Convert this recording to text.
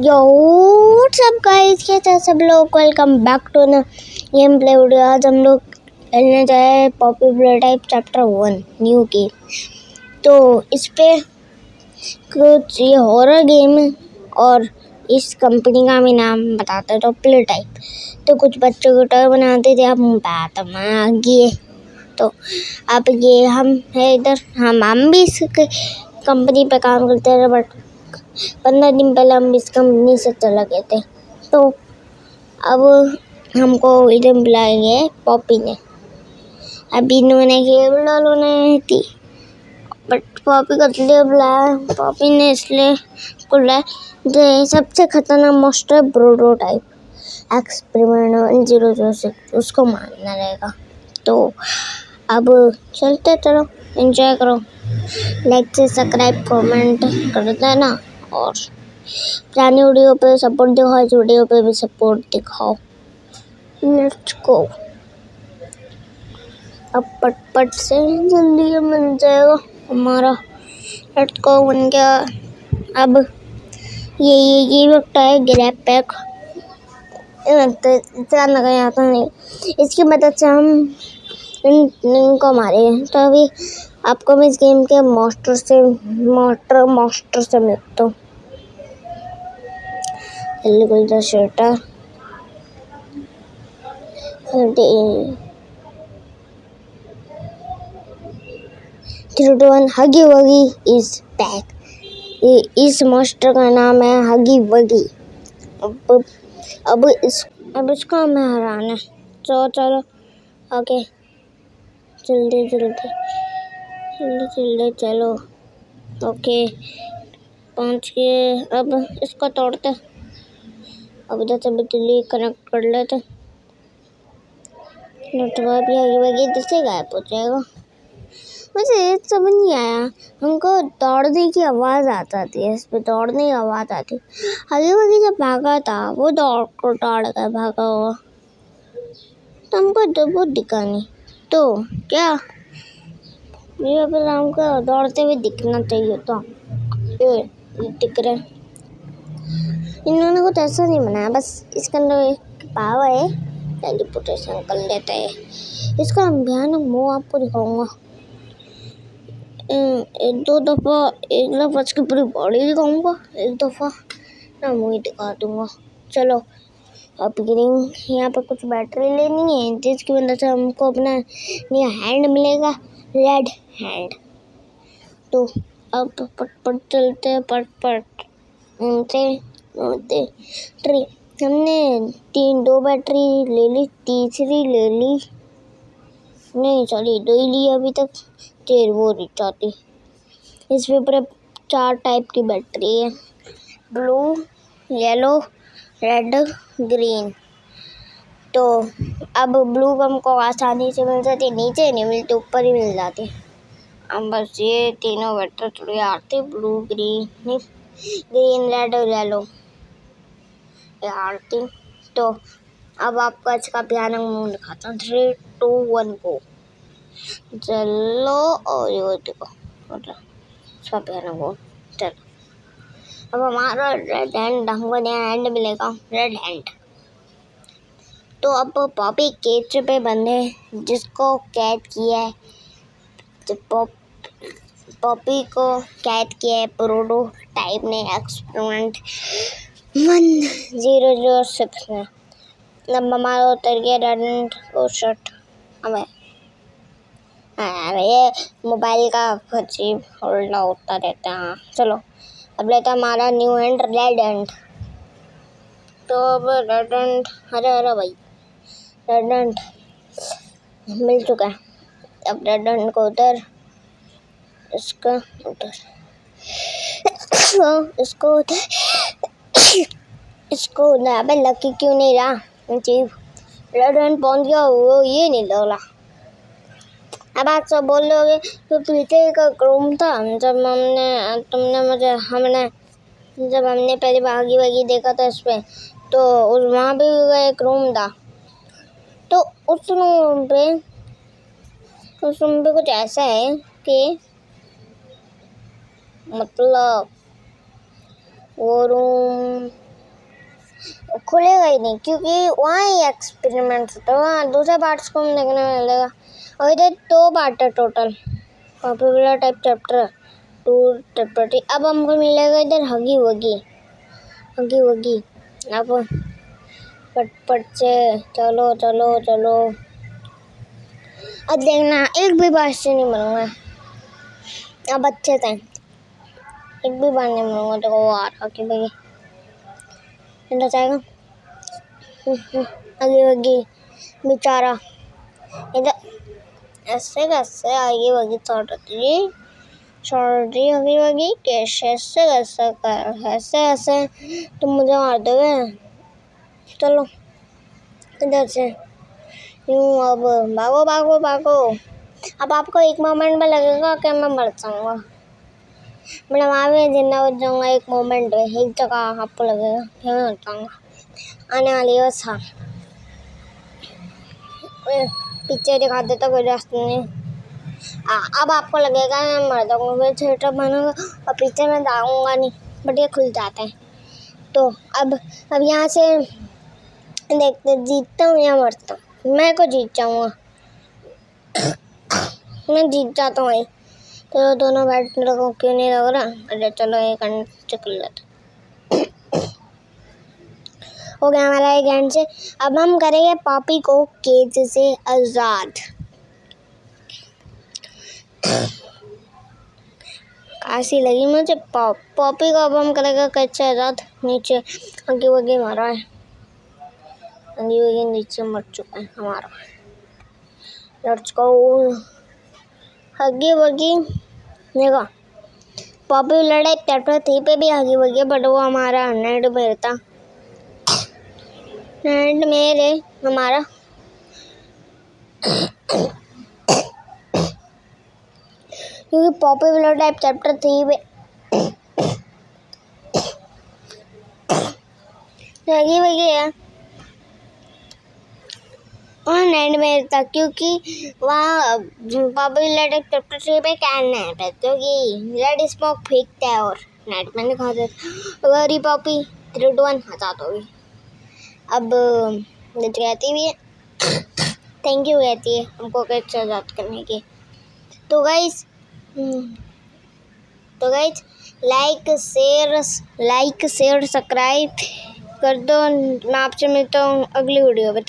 यो सब गाइस, कैसे सब लोग, welcome back to the game play video. आज हम लोग खेलने जाए Poppy Playtime chapter 1 new game. तो इस पे कुछ ये हॉरर गेम है और इस कंपनी का भी नाम बताते तो प्लेटाइप। तो कुछ बच्चों को टॉय बनाते थे, अब बात मांगिए। तो अब ये हम है इधर, हम भी इस कंपनी पे काम करते हैं, बट 15 दिन पहले हम इस कंपनी से चले गए थे। तो अब हमको इधर बुलाएंगे पॉपी ने। अभी इन्होंने केबल डालने थी, बट पॉपी को इसलिए बुलाया, पॉपी ने इसलिए बुलाया जो सबसे खतरनाक मॉन्स्टर प्रोटोटाइप एक्सपेरिमेंट 1006 उसको मारना रहेगा। तो अब चलते, चलो एंजॉय करो। लाइक से सब्सक्राइब कमेंट कर देना और पुरानी वीडियो पे सपोर्ट दिखाओ, इस वीडियो पे भी सपोर्ट दिखाओ। Let's go. अब पट से जल्दी मिल जाएगा हमारा। लेट्स गो बन गया। अब ये लगता है ग्रैब पैक, इतना लगाया आता नहीं, इसकी मदद से हम इनको मारे। तो अभी आपको मैं इस गेम के मास्टर से मिलता हूँ। illegal shelter. 3-2-1 हगी वगी इज बैक। इस मॉन्स्टर का नाम है हगी वगी। अब इसको हमें हराना। तो चलो आगे, जल्दी चलो। ओके, पहुंच गए। अब इसको तोड़ते, अब इधर से बिजली कनेक्ट कर लेते। नेटवर्क भी आगे वगे इधर से गायब हो जाएगा। वैसे समझ नहीं आया, हमको दौड़ने की आवाज़ आता थी, इस पे दौड़ने की आवाज़ आती। आगे वगे जब भागा था वो दौड़ कर भागा हुआ, तो हमको तो वो दिखा नहीं। तो क्या मेरे पे हमको दौड़ते हुए दिखना चाहिए था। ये दिख रहा है, इन्होंने कुछ ऐसा नहीं बनाया, बस इसके अंदर एक पावर है, टेलीपोर्टेशन कर लेते हैं। इसका भयानक मुंह आपको दिखाऊंगा। एक दफा इसकी पूरी बॉडी दिखाऊंगा, एक दफा ना मुंह दिखा दूंगा। चलो अब यहाँ पे कुछ बैटरी लेनी है, जिसकी वजह से हमको अपना नया हैंड मिलेगा, रेड हैंड। तो अब पट चलते, पट ट्री। हमने 2 बैटरी ले ली, तीसरी ले ली नहीं, सॉरी 2 ही ली अभी तक, 3 वो रिचार्ज। इस पे 4 टाइप की बैटरी है, ब्लू, येलो, रेड, ग्रीन। तो अब ब्लू हमको आसानी से मिल जाती, नीचे नहीं मिलती, ऊपर ही मिल जाती। अब बस ये तीनों बैटरी थोड़ी आती, ब्लू, ग्रीन, रेड और येलो आरती। तो अब आपको इसका भयानक मुंह दिखाता हूँ। 3, 2, 1 गो। चलो और ये देखो इसका भयानक मुंह। चलो अब हमारा रेड हैंड, हमको नया हैंड मिलेगा, रेड हैंड। तो अब पॉपी केज पे बंदे जिसको कैद किया है, पॉपी को कैद किया है प्रोटोटाइप ने एक्सपेरिमेंट 1006 में। अब हमारा उतर गया रेड को शर्ट। हमें ये मोबाइल का अजीब होल्ड होता रहता है। चलो अब लेता हमारा न्यू हैंड, रेड हैंड। तो अब रेड हैंड, अरे भाई रेड हैंड मिल चुका है। अब रेड हैंड को उधर, इसका उधर, इसको उधर। अबे लकी क्यों नहीं रहा चीज? रेड हैंड पहुंच गया, वो ये नहीं लग रहा। अब आप सब बोल रहे तो पीछे का क्रोम था, जब हमने पहले भागी वागी देखा था इस पे, तो वहाँ पे एक रूम था। तो उस रूम पे कुछ ऐसा है कि मतलब वो रूम खुलेगा ही नहीं, क्योंकि वहाँ ही एक्सपेरिमेंट होता है, वहाँ दूसरे पार्ट्स को हम देखने मिलेगा। और इधर 2 पार्ट है total, popular type chapter 2 chapter 3। अब हमको मिलेगा इधर हगी वगी। अब पट से चलो चलो चलो। अब देखना एक भी बार से नहीं मरूंगा, अब अच्छे से एक भी बार नहीं मरूंगा। तो वो आ रहा कि भाई जाएगा आगे वगी बेचारा। इधर ऐसे कैसे आगे वगी सॉरी आगे वगी कैसे ऐसे तुम मुझे मार दोगे। चलो इधर से यूं, अब भागो। अब आपको एक मोमेंट में लगेगा कि मैं मर जाऊंगा, मैं वहाँ भी जिंदा बच जाऊंगा। एक मोमेंट में एक जगह आपको लगेगा कि मैं मर जाऊंगा। आने वाली है बस। हाँ, पीछे दिखा देता कोई रास्ते नहीं। अब आपको लगेगा मैं मर जाऊंगा, मैं थिएटर बनूंगा और पीछे मैं जाऊंगा नहीं, बट ये खुल जाते हैं। तो अब यहाँ से देखते जीतता हूँ या मरता हूँ। मैं को जीत जाऊंगा, मैं जीत जाता हूँ। तो दोनों बैठने को क्यों नहीं लग रहा। अरे चलो एक एंड से खुल जाता हो गया हमारा एक एंड से। अब हम करेंगे पॉपी को केज से आजाद। काशी लगी मुझे पॉपी को अब हम करेंगे केज से आजाद। नीचे हगी वगी मारा है, हगी वगी नीचे मर चुका है हमारा। लेट्स गो हगी वगी। देखो पॉपी लड़ाई चैप्टर 3 पे भी हगी वगी, बट वो हमारा नेट में था, नेट मेरे हमारा क्योंकि पॉपुलर टाइप चैप्टर 3 में हगी वगी है और नेट में था, क्योंकि वहाँ पॉपुलर टाइप चैप्टर 3 पे क्या नेट है, क्योंकि रेड स्मोक फेंकता है और नेट में दिखा देता। अगर पॉपी 3 2 1 हटा दोगी। अब कहती भी है थैंक यू, कहती है हमको कैसे आजाद करने के। तो गाइस लाइक शेयर सब्सक्राइब कर दो। मैं आपसे मिलता हूँ अगली वीडियो में।